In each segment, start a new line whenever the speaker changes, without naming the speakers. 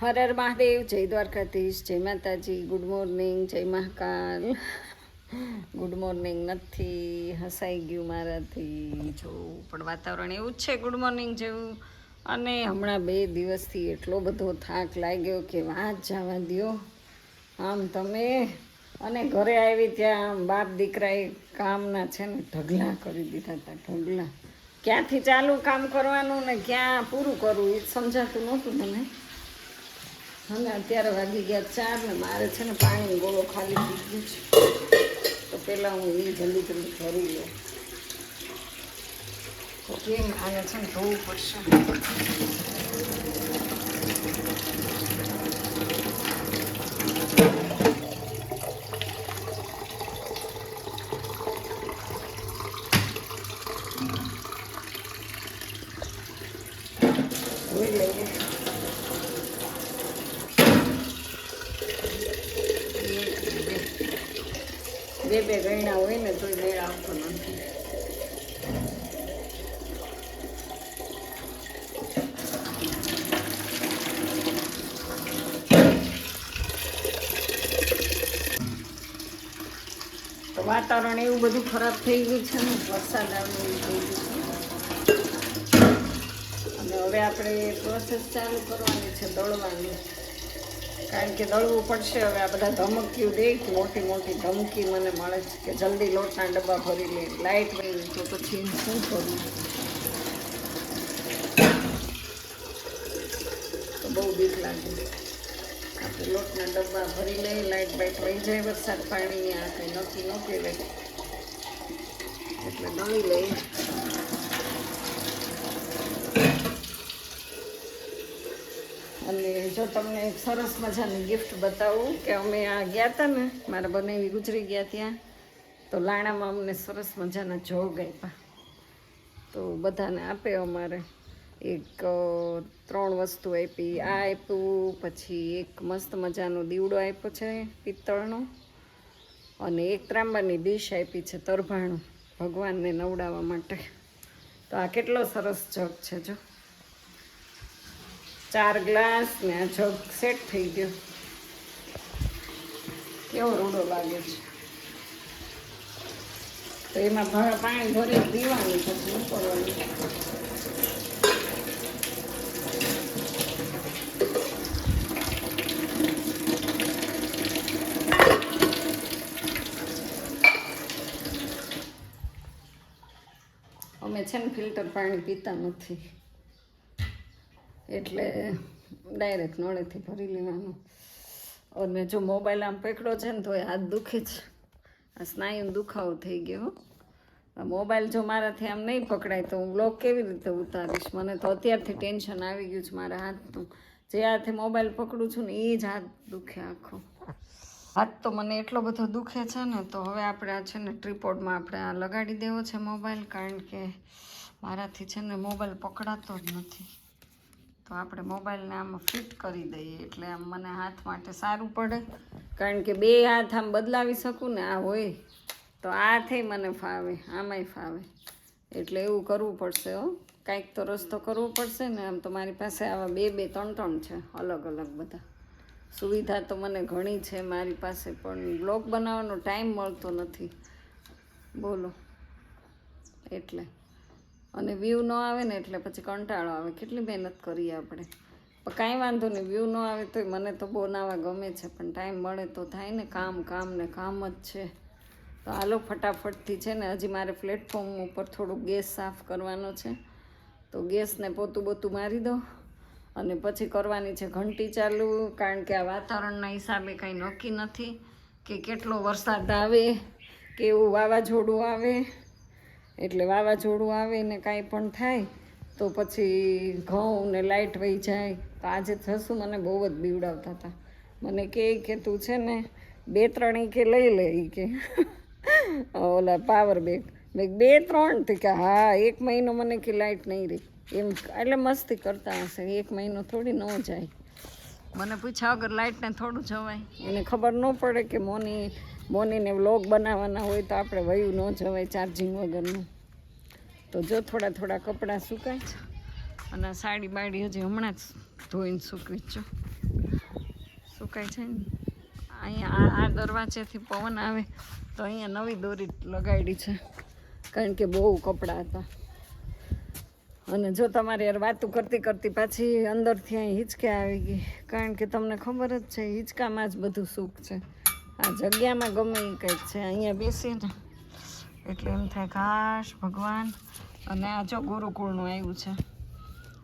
હર હર મહાદેવ, જય દ્વારકાધીશ, જય માતાજી, ગુડ મોર્નિંગ, જય મહાકાલ. ગુડ મોર્નિંગ નથી, હસાઈ ગયું મારાથી જો, પણ વાતાવરણ એવું જ છે ગુડ મોર્નિંગ જેવું. અને હમણાં 2 દિવસથી એટલો બધો થાક લાગ્યો કે વાત જવા દ્યો. આમ તમે અને ઘરે આવી ત્યાં બાપ દીકરાએ કામના છે ને ઢગલા કરી દીધા હતા, ઢગલા. ક્યાંથી ચાલુ કામ કરવાનું ને ક્યાં પૂરું કરવું એ સમજાતું નહોતું મને. અને અત્યારે વાગી ગયા 4 ને મારે છે ને પાણી ગોળો ખાલી દીધું છે, તો પહેલાં હું એ જલ્દી ભરી લઉં. તો કેમ આને છે ને ધોવું પડશે. ધોઈ લઈએ. બે ગયણા હોય ને તોય મેળ આવતો નથી. તો વાતાવરણ એવું બધું ખરાબ થઈ ગયું છે ને, વરસાદ આવે એવું થઈ ગયું છે. અને હવે આપણે પ્રોસેસ ચાલુ કરવાની છે, દળવાની. કારણ કે દળવું પડશે. હવે આ બધા ધમકીઓ દે કે મોટી મોટી ધમકી મને મળે છે કે જલ્દી લોટના ડબ્બા ભરી લે, લાઇટ વહી તો પછી શું કરવું. તો બહુ બીક લાગે. આપણે લોટના ડબ્બા ભરી લઈએ, લાઇટ બાઇટ વહી જાય વરસાદ પાણીની, આ કંઈ નક્કી ન કહેવાય. એટલે દળી લઈએ. અને જો તમને એક સરસ મજાની ગિફ્ટ બતાવું કે અમે આ ગયા હતા ને, મારા બનેવી ગુજરી ગયા ત્યાં, તો લાણામાં અમને સરસ મજાના જોગ આપ્યા. તો બધાને આપે અમારે એક 3 વસ્તુ આપી. આ આપ્યું, પછી એક મસ્ત મજાનો દીવડો આપ્યો છે પિત્તળનો, અને એક ત્રાંબાની ડીશ આપી છે તરભાણું ભગવાનને નવડાવવા માટે. તો આ કેટલો સરસ જગ છે જો, 4 ગ્લાસ ને આ જગ સેટ થઈ ગયો. કેવો રૂડો લાગે છે. તો એમાં પાણી ભરી પીવાનું, પછી ઉકળવાનું. અમે છે ને ફિલ્ટર પાણી પીતા નથી, એટલે ડાયરેક્ટ નળેથી ભરી લેવાનું. અને જો મોબાઈલ આમ પકડો છે ને તો એ હાથ દુખે છે. આ સ્નાયુનો દુખાવો થઈ ગયો. મોબાઈલ જો મારાથી આમ નહીં પકડાય તો હું બ્લોગ કેવી રીતે ઉતારીશ. મને તો અત્યારથી ટેન્શન આવી ગયું છે મારા હાથનું. જે હાથે મોબાઈલ પકડું છું ને એ જ હાથ દુખે આખો. હાથ તો મને એટલો બધો દુખે છે ને, તો હવે આપણે આ છે ને ટ્રીપોડમાં આપણે આ લગાડી દેવો છે મોબાઈલ. કારણ કે મારાથી છે ને મોબાઈલ પકડાતો જ નથી. તો આપણે મોબાઈલને આમાં ફિટ કરી દઈએ, એટલે આમ મને હાથ માટે સારું પડે. કારણ કે 2 હાથ આમ બદલાવી શકું ને, આ હોય તો આ થઈ મને ફાવે, આમાંય ફાવે. એટલે એવું કરવું પડશે હો, કાંઈક તો રસ્તો કરવો પડશે ને. આમ તો મારી પાસે આવા 2 3 છે અલગ અલગ બધા. સુવિધા તો મને ઘણી છે મારી પાસે, પણ બ્લોગ બનાવવાનો ટાઈમ મળતો નથી, બોલો. એટલે અને વ્યૂ ન આવે ને એટલે પછી કંટાળો આવે. કેટલી મહેનત કરીએ આપણે, પણ કાંઈ વાંધો નહીં. વ્યૂ ન આવે તોય મને તો બનાવવા ગમે છે, પણ ટાઈમ મળે તો થાય ને. કામ ને કામ જ છે. તો હાલો ફટાફટથી છે ને, હજી મારે પ્લેટફોર્મ ઉપર થોડુંક ગેસ સાફ કરવાનો છે, તો ગેસને પોતું મારી દો. અને પછી કરવાની છે ઘંટી ચાલુ. કારણ કે આ વાતાવરણના હિસાબે કાંઈ નક્કી નથી કે કેટલો વરસાદ આવે, કેવું વાવાઝોડું આવે. એટલે વાવાઝોડું આવે ને કાંઈ પણ થાય તો પછી ઘઉં ને લાઇટ વહી જાય. તો આજે થશું મને બહુ જ બીવડાવતા હતા. મને કે તું છે ને 2-3 કે લઈ લે કે ઓલા પાવર બેગ. મેં 2-3 તો કે હા, 1 મહિનો મને કે લાઇટ નહીં રહી એમ. એટલે મસ્તી કરતા હશે, 1 મહિનો થોડી ન જાય. મને પૂછ્યા વગર લાઇટને થોડું જવાય. એને ખબર ન પડે કે મોનીને વ્લોગ બનાવવાના હોય તો આપણે વયું ન જવાય ચાર્જિંગ વગરનું. તો જો થોડા કપડાં સુકાય છે, અને સાડી બાડી હજી હમણાં જ ધોઈને સૂકવી છું. સુકાય છે ને અહીંયા આ દરવાજેથી પવન આવે તો અહીંયા નવી દોરી લગાડી છે, કારણ કે બહુ કપડાં હતા. અને જો તમારે યાર વાતું કરતી કરતી પાછી અંદરથી અહીં હિંચકે આવી ગઈ, કારણ કે તમને ખબર જ છે હિંચકામાં જ બધું સુખ છે. આ જગ્યામાં ગમે એ કંઈક છે, અહીંયા બેસીને એટલે એમ થાય કાશ ભગવાન. અને આ જો ગુરુકુળનું આવ્યું છે,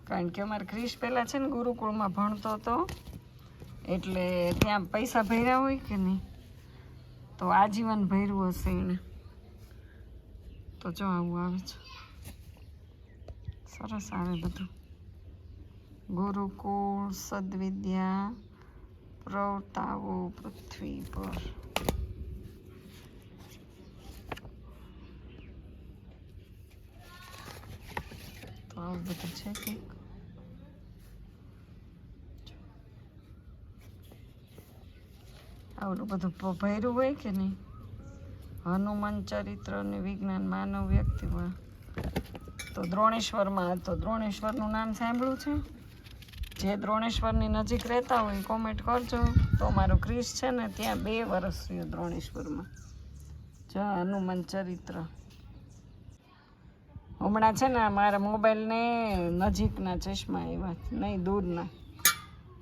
કારણ કે અમારે ક્રિશ પહેલાં છે ને ગુરુકુળમાં ભણતો હતો, એટલે ત્યાં પૈસા ભર્યા હોય કે નહીં, તો આજીવન ભર્યું હશે એને. તો જો આવું આવે છે, સરસ આવે બધું. ગુરુકુળ સદવિદ્યા પ્રવર્તાવો પૃથ્વી પર. તો આવું બધું છે કંઈક. આવડું બધું ભર્યું હોય કે નહીં. હનુમાન ચરિત્ર અને વિજ્ઞાન માનવ વ્યક્તિમાં તો દ્રોણેશ્વરમાં હતો. દ્રોણેશ્વરનું નામ સાંભળ્યું છે? જે દ્રોણેશ્વરની નજીક રહેતા હોય કોમેન્ટ કરજો. તો મારો ક્રિશ છે ને ત્યાં 2 વર્ષ રહ્યો દ્રોણેશ્વરમાં. જો હનુમાન ચરિત્ર. હમણાં છે ને મારા મોબાઈલને નજીકના ચશ્મા આવ્યા, નહીં દૂરના.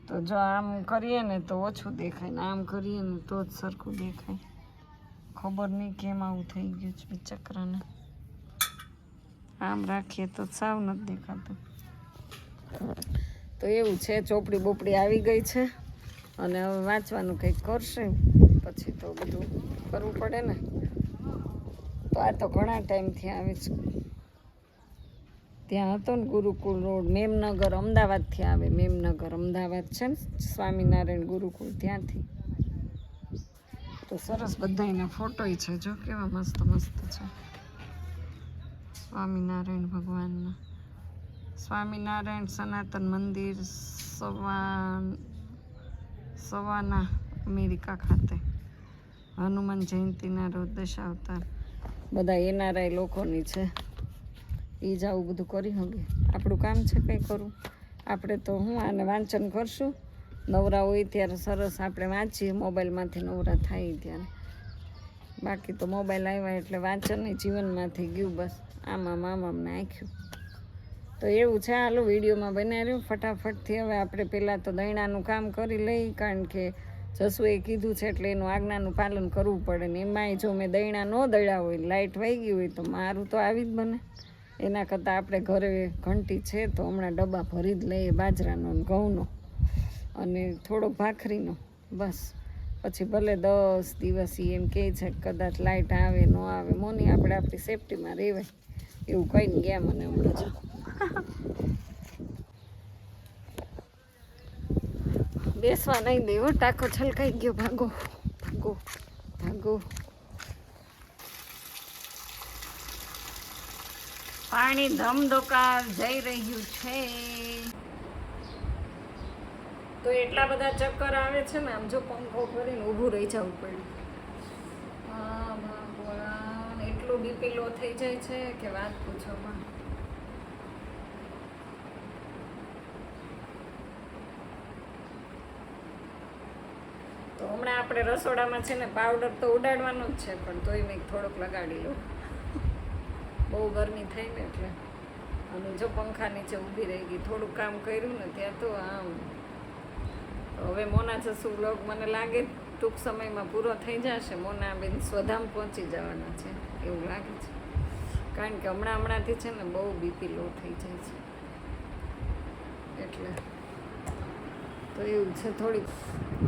તો જો આમ કરીએ ને તો ઓછું દેખાય, ને આમ કરીએ ને તો જ સરખું દેખાય. ખબર નહીં કેમ આવું થઈ ગયું છે વિચક્રને. આમ રાખીએ તો સાવ નથી દેખાતું. તો એવું છે, ચોપડી બોપડી આવી ગઈ છે, અને હવે વાંચવાનું કંઈક કરશે, પછી તો બધું કરવું પડે ને. તો આ તો ઘણા ટાઈમથી આવે છે. ત્યાં હતો ને ગુરુકુળ રોડ, મેમનગર અમદાવાદથી આવે. મેમનગર અમદાવાદ છે ને સ્વામિનારાયણ ગુરુકુળ, ત્યાંથી. તો સરસ બધાના ફોટોય છે, જો કેવા મસ્ત મસ્ત છે સ્વામિનારાયણ ભગવાનના. સ્વામિનારાયણ સનાતન મંદિર સવાના અમેરિકા ખાતે. હનુમાન જયંતિના રોજ દશાવતાર. બધા એનઆરઆઈ લોકોની છે. એ જ આવું બધું કરી શકે. આપણું કામ છે કંઈ કરવું. આપણે તો હું આને વાંચન કરશું, નવરા હોય ત્યારે સરસ આપણે વાંચીએ, મોબાઈલમાંથી નવરા થાય ત્યારે. બાકી તો મોબાઈલ આવ્યા એટલે વાંચન જીવનમાંથી ગયું, બસ આમાં નાખ્યું. તો એવું છે. હાલો વિડીયોમાં બનાવી રહ્યું ફટાફટથી. હવે આપણે પહેલાં તો દૈણાનું કામ કરી લઈ, કારણ કે જસુએ કીધું છે એટલે એનું આજ્ઞાનું પાલન કરવું પડે ને. એમાંય જો મેં દૈણા ન દળ્યા હોય, લાઇટ વહી ગઈ હોય, તો મારું તો આવી જ બને. એના કરતાં આપણે ઘરે ઘંટી છે તો હમણાં ડબ્બા ભરી જ લઈએ, બાજરાનો ને ઘઉંનો અને થોડોક ભાખરીનો, બસ. પછી ભલે 10 દિવસ એમ કહે છે કદાચ લાઇટ આવે ન આવે, મોની આપણે આપણી સેફટીમાં રહેવાય એવું કહીને ગયા મને હમણાં જ. બેસવા નહીં દેવો, ટાંકો છલકાઈ ગયો. ભાગો ભાગો ભાગો. પાણી ધમધોકાર જઈ રહ્યું છે. તો એટલા બધા ચક્કર આવે છે ને, આમ જો પંખો કરીને ઊભું રહી જવું પડ્યું. હા ભગવાન, એટલું બીપી લો થઈ જાય છે કે વાત પૂછો માં. તો હમણાં આપણે રસોડામાં છે ને પાવડર તો ઉડાડવાનો જ છે, પણ તોય મેં થોડોક લગાડી લઉં. બહુ ગરમી થઈ ને એટલે. અને જો પંખા નીચે ઊભી રહી ગઈ, થોડુંક કામ કર્યું ને ત્યાં તો આમ. હવે મોના જસુ વ્લોગ મને લાગે ટૂંક સમયમાં પૂરો થઈ જશે. મોના બેન સ્વધામ પહોંચી જવાના છે એવું લાગે છે, કારણ કે હમણાંથી છે ને બહુ બીપી લો થઈ જાય છે એટલે. તો એવું છે થોડીક.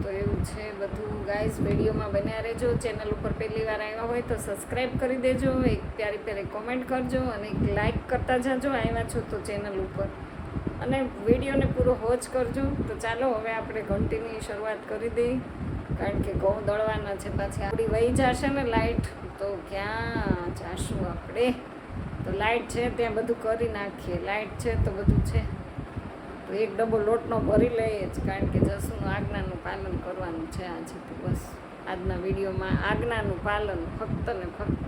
તો એવું છે બધું ગાઈઝ. વિડીયોમાં બન્યા રહેજો. ચેનલ ઉપર પહેલી વાર આવ્યા હોય તો સબસ્ક્રાઈબ કરી દેજો, એક પ્યારી કોમેન્ટ કરજો, અને એક લાઈક કરતા જાજો આવ્યા છો તો ચેનલ ઉપર, અને વિડીયોને પૂરો વોચ કરજો. તો ચાલો હવે આપણે ઘંટીની શરૂઆત કરી દઈએ, કારણ કે ઘઉં દળવાના છે. પાછી આપણી વહી જશે ને લાઇટ, તો ક્યાં જાશું આપણે. તો લાઇટ છે ત્યાં બધું કરી નાખીએ. લાઇટ છે તો બધું છે. તો એક ડબ્બો લોટનો ભરી લઈએ જ, કારણ કે જસુનું આજ્ઞાનું પાલન કરવાનું છે આજે. તો બસ આજના વિડીયોમાં આજ્ઞાનું પાલન ફક્ત ને ફક્ત.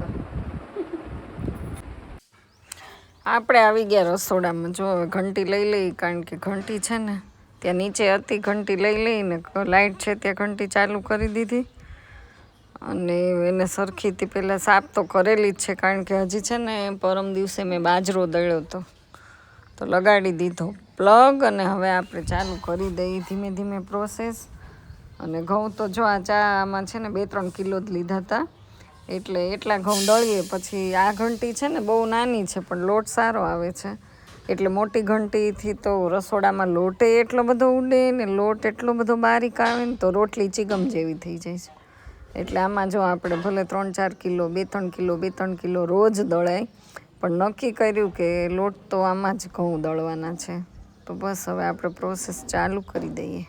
આપણે આવી ગયા રસોડામાં. જો હવે ઘંટી લઈ લઈ, કારણ કે ઘંટી છે ને ત્યાં નીચે હતી ઘંટી લઈને લાઇટ છે ત્યાં ઘંટી ચાલુ કરી દીધી અને એને સરખીથી પહેલાં સાફ તો કરેલી જ છે, કારણ કે હજી છે ને પરમ દિવસે મેં બાજરો દળ્યો હતો તો લગાડી દીધો પ્લગ. અને હવે આપણે ચાલુ કરી દઈએ ધીમે ધીમે પ્રોસેસ. અને ઘઉં તો જો આ ચામાં છે ને 2-3 કિલો જ લીધા હતા, એટલે એટલા ઘઉં દળીએ. પછી આ ઘંટી છે ને બહુ નાની છે પણ લોટ સારો આવે છે, એટલે મોટી ઘંટીથી તો રસોડામાં લોટે એટલો બધો ઉડે ને લોટ એટલો બધો બારીક આવે ને તો રોટલી ચીગમ જેવી થઈ જાય છે. એટલે આમાં જો આપણે ભલે 3-4 કિલો 2-3 કિલો 2-3 કિલો રોજ દળાય, પણ નક્કી કર્યું કે લોટ તો આમાં જ ઘઉં દળવાના છે. તો બસ હવે આપણે પ્રોસેસ ચાલુ કરી દઈએ.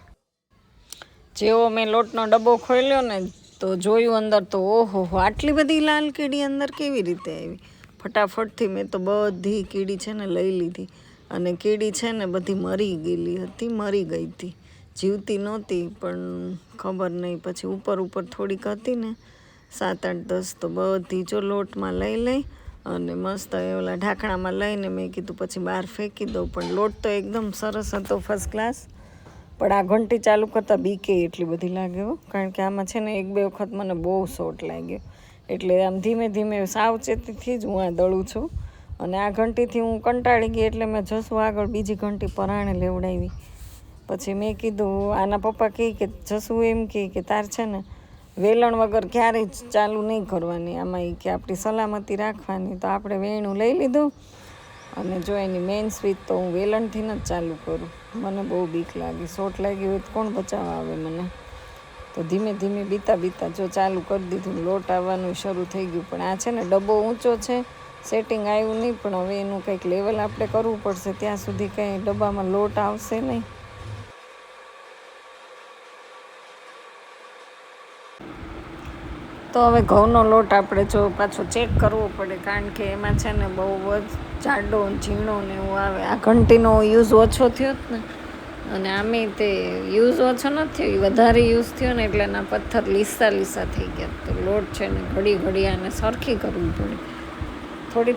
જેવો મેં લોટનો ડબ્બો ખોલ્યો ને તો જોયું અંદર તો ઓહો આટલી બધી લાલ કીડી અંદર કેવી રીતે આવી. ફટાફટથી મેં તો બધી કીડી છે ને લઈ લીધી, અને કીડી છે ને બધી મરી ગયેલી હતી, મરી ગઈ હતી, જીવતી નહોતી. પણ ખબર નહીં, પછી ઉપર થોડીક હતી ને 7-8-10 તો બધી જો લોટમાં લઈ અને મસ્ત ઓલા ઢાંકણામાં લઈને મેં કીધું પછી બહાર ફેંકી દઉં. પણ લોટ તો એકદમ સરસ હતો, ફર્સ્ટ ક્લાસ. પણ આ ઘંટી ચાલુ કરતાં બીકે એટલી બધી લાગે હો, કારણ કે આમાં છે ને 1-2 વખત મને બહુ શોટ લાગ્યો. એટલે આમ ધીમે ધીમે સાવચેતીથી જ હું આ દળું છું. અને આ ઘંટીથી હું કંટાળી ગઈ એટલે મેં જસું આગળ બીજી ઘંટી પરાણે લેવડાવી. પછી મેં કીધું આના પપ્પા કહે કે જસું એમ કહે કે તાર છે ને વેલણ વગર ક્યારેય જ ચાલુ નહીં કરવાની આમાં, કે આપણી સલામતી રાખવાની. તો આપણે વેણું લઈ લીધું અને જો એની મેઇન સ્વિચ તો હું વેલણથી જ ચાલુ કરું. મને બહુ બીક લાગી, શોટ લાગી હોય તો કોણ બચાવવા આવે મને. તો ધીમે ધીમે બીતા જો ચાલુ કરી દીધું, લોટ આવવાનું શરૂ થઈ ગયું. પણ આ છે ને ડબ્બો ઊંચો છે, સેટિંગ આવ્યું નહીં. પણ હવે એનું કંઈક લેવલ આપણે કરવું પડશે, ત્યાં સુધી કંઈ ડબ્બામાં લોટ આવશે નહીં. તો હવે ઘઉંનો લોટ આપણે જો પાછો ચેક કરવો પડે, કારણ કે એમાં છે ને બહુ જ જાડો ઝીણો ને એવું આવે. આ ઘંટીનો યુઝ ઓછો થયો જ ને, અને આમે તે યુઝ ઓછો નથી થયો, વધારે યુઝ થયો ને એટલે એના પથ્થર લીસા થઈ ગયા. તો લોટ છે ને ઘડી આને સરખી કરવી પડે,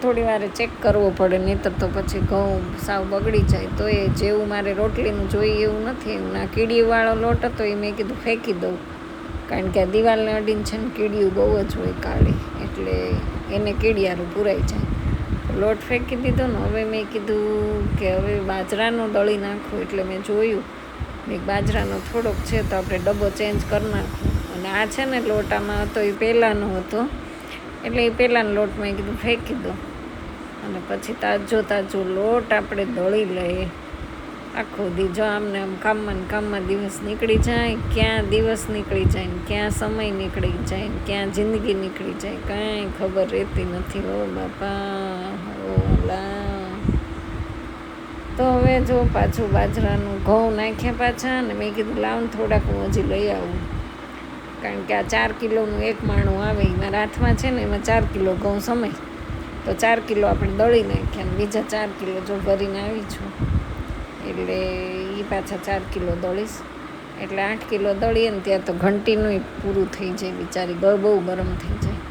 થોડી વારે ચેક કરવો પડે, નહીંતર તો પછી ઘઉં સાવ બગડી જાય. તો એ જેવું મારે રોટલીનું જોઈએ એવું નથી. એવું ના કીડીવાળો લોટ હતો એ મેં કીધું ફેંકી દઉં, કારણ કે આ દિવાલને અડીને છે ને કીડીયું બહુ જ હોય કાળી, એટલે એને કીડિયારું પૂરાઈ જાય. લોટ ફેંકી દીધો ને. હવે મેં કીધું કે હવે બાજરાનો દળી નાખું, એટલે મેં જોયું મેં બાજરાનો થોડોક છે તો આપણે ડબ્બો ચેન્જ કરી નાખું. અને આ છે ને લોટ આમાં હતો એ પહેલાંનો હતો, એટલે એ પહેલાંનો લોટ મેં કીધું ફેંકી દો. અને પછી તાજો લોટ આપણે દળી લઈએ. આખો દી જો આમને આમ કામમાં દિવસ નીકળી જાય, ક્યાં દિવસ નીકળી જાય ને ક્યાં સમય નીકળી જાય ને ક્યાં જિંદગી નીકળી જાય કાંઈ ખબર રહેતી નથી. હો બાપા ઓલા. તો હવે જો પાછું બાજરાનું ઘઉં નાખ્યા પાછા, અને મેં કીધું લાવ થોડાક હું હજી લઈ આવું, કારણ કે આ 4 કિલોનું એક માણું આવે. મારા હાથમાં છે ને એમાં 4 કિલો ઘઉં સમય, તો 4 કિલો આપણે દળી નાખ્યા અને બીજા 4 કિલો જો ભરીને આવી છું, એટલે એ પાછા 4 કિલો દળીશ. એટલે 8 કિલો દળીએ ને ત્યાં તો ઘંટીનું પૂરું થઈ જાય, બિચારી બહુ ગરમ થઈ જાય.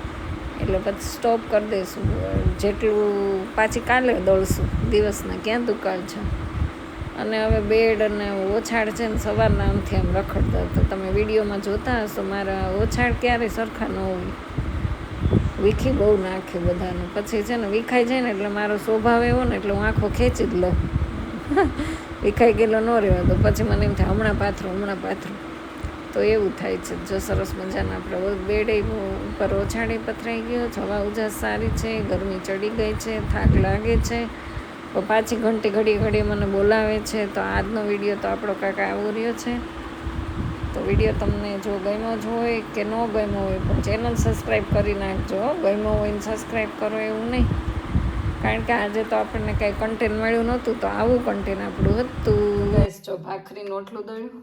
એટલે પછી સ્ટોપ કરી દઈશું, જેટલું પાછી કાલે દળશું, દિવસના ક્યાં દુકાળ છે. અને હવે બેડ અને ઓછાડ છે ને સવારના આમથી આમ રખડતા હતા, તમે વિડીયોમાં જોતા હશો. મારા ઓછાડ ક્યારેય સરખા ન હોય, વીખી બહુ નાખે બધાનું. પછી છે ને વિખાઈ જાય ને એટલે મારો સ્વભાવ એવો ને એટલે હું આખો ખેંચી જ લઉં. વિખાઈ ગયેલો ન રહેવા તો પછી મને એમ થાય હમણાં પાથરું. તો એવું થાય છે. જો સરસ મજાના આપણે બેડ ઉપર ઓછાડે પથરાઈ ગયો, હવા ઉજાસ સારી છે, ગરમી ચડી ગઈ છે, થાક લાગે છે. તો પાછી ઘંટી ઘડી મને બોલાવે છે. તો આજનો વિડીયો તો આપણો કાંઈક આવો રહ્યો છે. તો વિડીયો તમને જો ગમ્યો જ હોય કે ન ગમ્યો હોય, પણ ચેનલ સબસ્ક્રાઈબ કરી નાખજો. ગમ્યો હોય ને સબસ્ક્રાઈબ કરો એવું નહીં, કારણ કે આજે તો આપણને કાંઈ કન્ટેન્ટ મળ્યું નહોતું, તો આવું કન્ટેન્ટ આપણું હતું. ગેસ જો ભાખરીનું ઓટલું દળ્યું,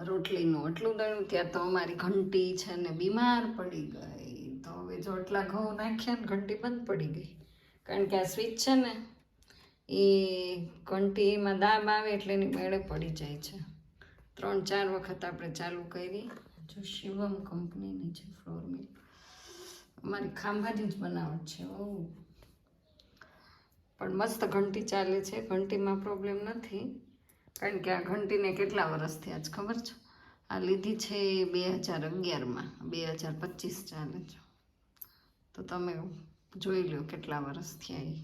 રોટલીનું ઓટલું દળ્યું, ત્યાં તો અમારી ઘંટી છે ને બીમાર પડી ગઈ. તો હવે જો એટલા ઘઉં નાખ્યા ને ઘંટી બંધ પડી ગઈ, કારણ કે આ સ્વિચ છે ને એ ઘંટીમાં દાબ આવે એટલે એની મેળે પડી જાય છે. 3-4 વખત આપણે ચાલુ કરી. જો શિવમ કંપનીની છે ફ્લોર મિલ, અમારી ખાંભાની જ બનાવટ છે. પણ મસ્ત ઘંટી ચાલે છે, ઘંટીમાં પ્રોબ્લેમ નથી. કારણ કે આ ઘંટીને કેટલા વર્ષ થયા જ ખબર છે? આ લીધી છે 2011માં, 2025 ચાલે છે. તો તમે જોઈ લો કેટલા વર્ષ થયા એ.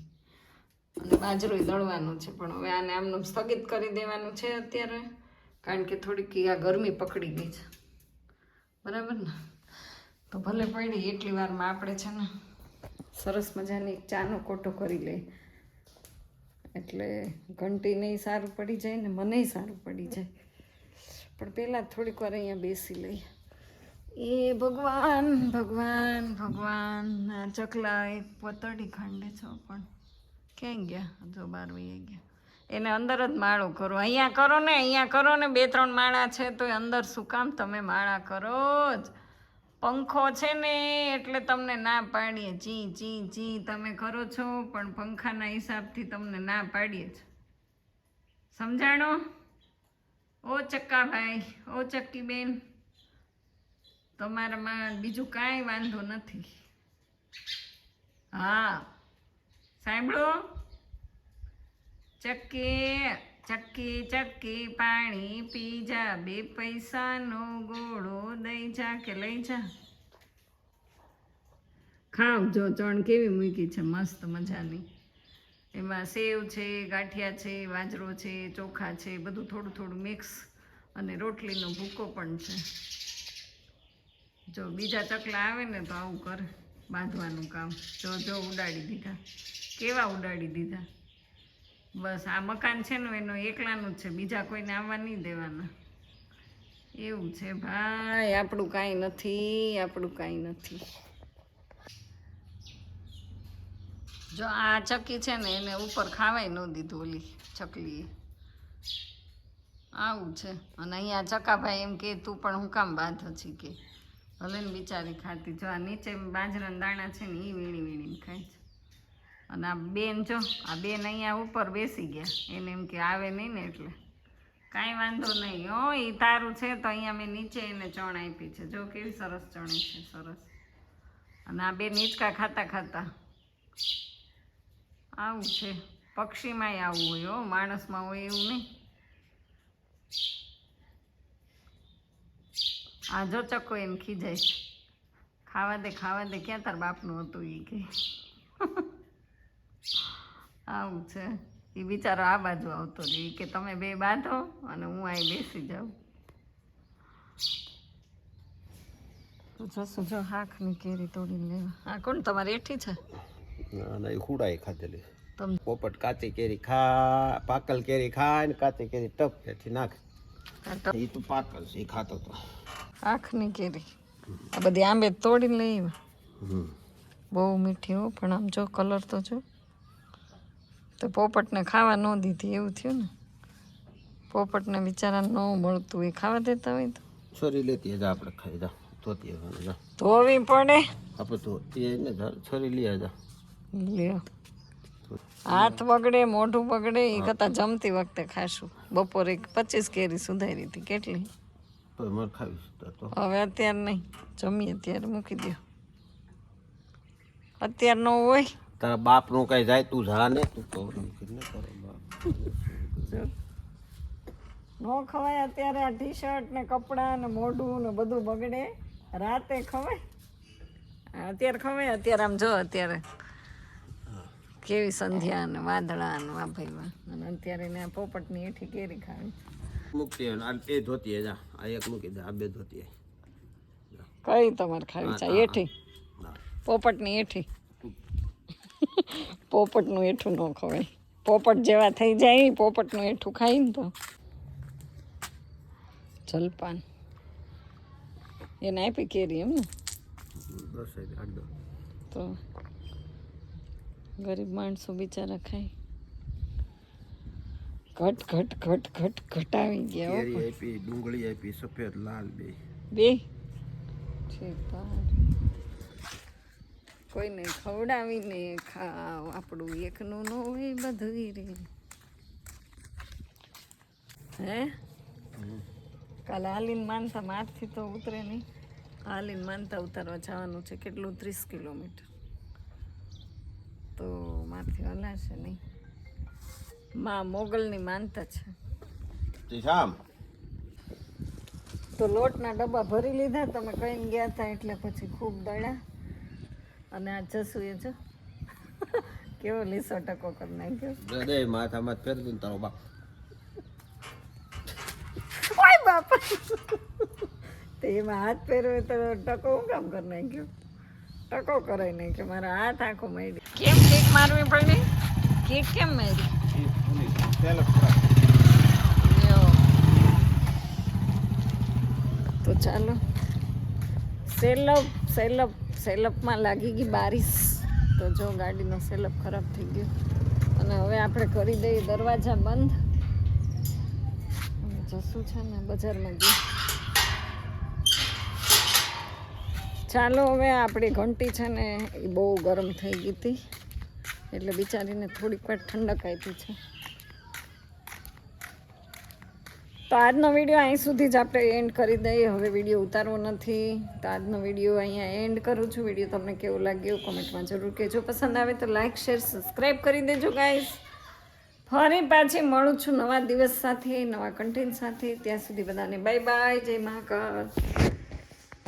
અને બાજરોય દળવાનું છે, પણ હવે આને આમનું સ્થગિત કરી દેવાનું છે અત્યારે, કારણ કે થોડીક આ ગરમી પકડી ગઈ છે, બરાબર ને? તો ભલે પડી એટલી વારમાં આપણે છે ને સરસ મજાની એક ચાનો કોટો કરી લઈએ, એટલે ઘંટીને સારું પડી જાય ને મને સારું પડી જાય. પણ પહેલાં થોડીક વાર અહીંયા બેસી લઈએ. એ ભગવાન ભગવાન ભગવાન, આ ચકલા એક પતડી ખાંડે છો, પણ ક્યાંય ગયા? જો 12 વાગી ગયા. એને અંદર જ માળો કરો, અહીંયા કરો ને, અહીંયા કરો ને. 2-3 માળા છે તો અંદર શું કામ તમે માળા કરો જ? પંખો છે ને એટલે તમને ના પાડીએ, ચી ચી ચી તમે કરો છો, પણ પંખાના હિસાબથી તમને ના પાડીએ જ. સમજાણો? ઓ ચક્કાભાઈ, ઓ ચક્કી બેન, તમારામાં બીજું કાંઈ વાંધો નથી. હા સાંભળો, ચક્કી ચક્કી ચક્કી પાણી પી જા, 2 પૈસાનો ગોળો દઈ જા કે લઈ જા. ખાવ જો ચણ કેવી મૂકી છે મસ્ત મજાની. એમાં સેવ છે, ગાંઠિયા છે, બાજરો છે, ચોખા છે, બધું થોડું થોડું મિક્સ, અને રોટલીનો ભૂકો પણ છે. જો બીજા ચકલા આવે ને તો આવું કરે, બાંધવાનું કામ. જો જો ઉડાડી દીધા, કેવા ઉડાડી દીધા. બસ આ મકાન છે ને એનો એકલાનું જ છે, બીજા કોઈને આવવા નહીં દેવાના. એવું છે ભાઈ, આપણું કાંઈ નથી, આપણું કાંઈ નથી. જો આ ચક્કી છે ને એને ઉપર ખાવાય ન દીધું ઓલી ચકલીએ, આવું છે. અને અહીંયા ચકાભાઈ એમ કે તું પણ હું કામ બાંધ છી કે, ભલે ને બિચારી ખાતી. જો આ નીચે બાજરાના દાણા છે ને એ વીણી વીણીને ખાય છે. અને આ બેન જો, આ બેન અહીંયા ઉપર બેસી ગયા, એને એમ કે આવે નહીં ને એટલે કાંઈ વાંધો નહીં. હો એ તારું છે તો અહીંયા મેં નીચે એને ચણ આપી છે, જો કેવી સરસ ચણી છે, સરસ. અને આ બે નીચકા ખાતા ખાતા આવું છે. પક્ષીમાંય આવું હોય હો, માણસમાં હોય એવું નહીં. આ જો ચક્કો એને ખીજાય છે, ખાવા દે ખાવા દે, ક્યાં તાર બાપનું હતું એ કે. આવું છે. એ બિચારો આ બાજુ આવતો રહ્યો કે તમે બે બાંધો અને હું અહીં બેસી જાઉં. તો જશું જો હાખની કેરી તોડીને લેવા. આ કોણ તમારી એઠી છે?
ના એ હુડાઈ ખાધેલી. પોપટ કાચી કેરી ખા, પાકલ કેરી ખાય ને કાચી કેરી ટપ એથી નાખે. એ તો પાકલ છે, એ ખાતો તો.
આંખની કેરી આ બધી આંબે તોડીને લઈ આવ્યા. બહુ મીઠી હો, પણ આમ જો કલર તો જો. તો પોપટને ખાવા ન દીધી એવું થયું ને. પોપટને બિચારા ન મળતું એ ખાવા દેતા હોય તો
છોરી લેતી જા, આપણે ખાઈ જા. ધોતી જા,
ધોવી પડે.
આપણે ધોતી ને છોરી લઈ જા.
લ્યો, હાથ બગડે, મોઢું બગડે એ કરતાં જમતી વખતે ખાશું. બપોરે 25 કેરી સુધારી હતી. કેટલી? હવે અત્યારે નહીં, જમીએ ત્યારે મૂકી દો. અત્યારે ન હોય.
તારા બાપ નું કઈ જાય, તું જા ને. તું તો
ન ખવાય અત્યારે. આ ટી શર્ટ ને કપડાં ને મોઢું ને બધું બગડે. રાતે ખવાય, અત્યારે ખવાય. અત્યારે આમ જો, અત્યારે કેવી સંધ્યા ને વાદળા ને વાભાઈમાં, અને અત્યારે એને આ પોપટની એઠી કેરી ખાવી.
મૂકતી એ ધોતી જા, આ એક મૂકી દે, આ બે ધોતી.
કઈ તમારે ખાવી છે? એઠી પોપટની એઠી. પોપટનું એઠું ન ખવાય. પોપટ જેવા થઈ જાય પોપટનું એઠું ખાઈ ને તો. જલપાન એને આપી કેરી એમ ને? તો ગરીબ માણસો બિચારા ખાય. ઘટ ઘટ ઘટ ઘટ ઘટાવી ગયા.
કેરી આપી, ડુંગળી આપી, સફેદ લાલ બે
કોઈને ખવડાવીને ખાવ, આપણું એકનું ન હોય બધું રે. હે કાલે હાલીને માનતા મારથી તો ઉતરે નહીં. હાલીને માનતા ઉતારવા જવાનું છે. કેટલું? 30 કિલોમીટર. તો મારથી હલાશે નહીં. માં મોગલની માનતા છે.
શામ
તો લોટના ડબ્બા ભરી લીધા, તમે કહીને ગયા હતા એટલે પછી ખૂબ દળ્યા. અને આ જસુએ જો કેવો લીસો ટકો કરી નાખ્યો.
દે માથામાં ફેરવી દઉં તારો બાપ.
ઓય બાપા, તો એમાં હાથ પહેરવે તો ટકો હું કામ કરી નાખ્યો? ટકો કરાઈ નાખ્યો, મારા હાથ આખો મારી. કેમ કેક મારવી પડી? કેક કેમ મારી? તો ચાલો, સેલપમાં લાગી ગઈ બારીશ. તો જો ગાડીનો સેલપ ખરાબ થઈ ગયો અને હવે આપણે કરી દઈએ દરવાજા બંધ. જશું છે ને બજારમાં ગઈ. ચાલો, હવે આપણી ઘંટી છે ને એ બહુ ગરમ થઈ ગઈ હતી એટલે બિચારીને થોડીક વાર ઠંડક આપી છે. તો આજનો વિડીયો અહીં સુધી જ આપણે એન્ડ કરી દઈએ. હવે વિડીયો ઉતારવો નથી, તો આજનો વિડીયો અહીંયા એન્ડ કરું છું. વિડીયો તમને કેવો લાગ્યો કોમેન્ટમાં જરૂર કહેજો. પસંદ આવે તો લાઇક, શેર, સબસ્ક્રાઈબ કરી દેજો ગાઈઝ. ફરી પાછી મળું છું નવા દિવસ સાથે, નવા કન્ટેન્ટ સાથે. ત્યાં સુધી બધાને બાય બાય, જય મહાકાલ.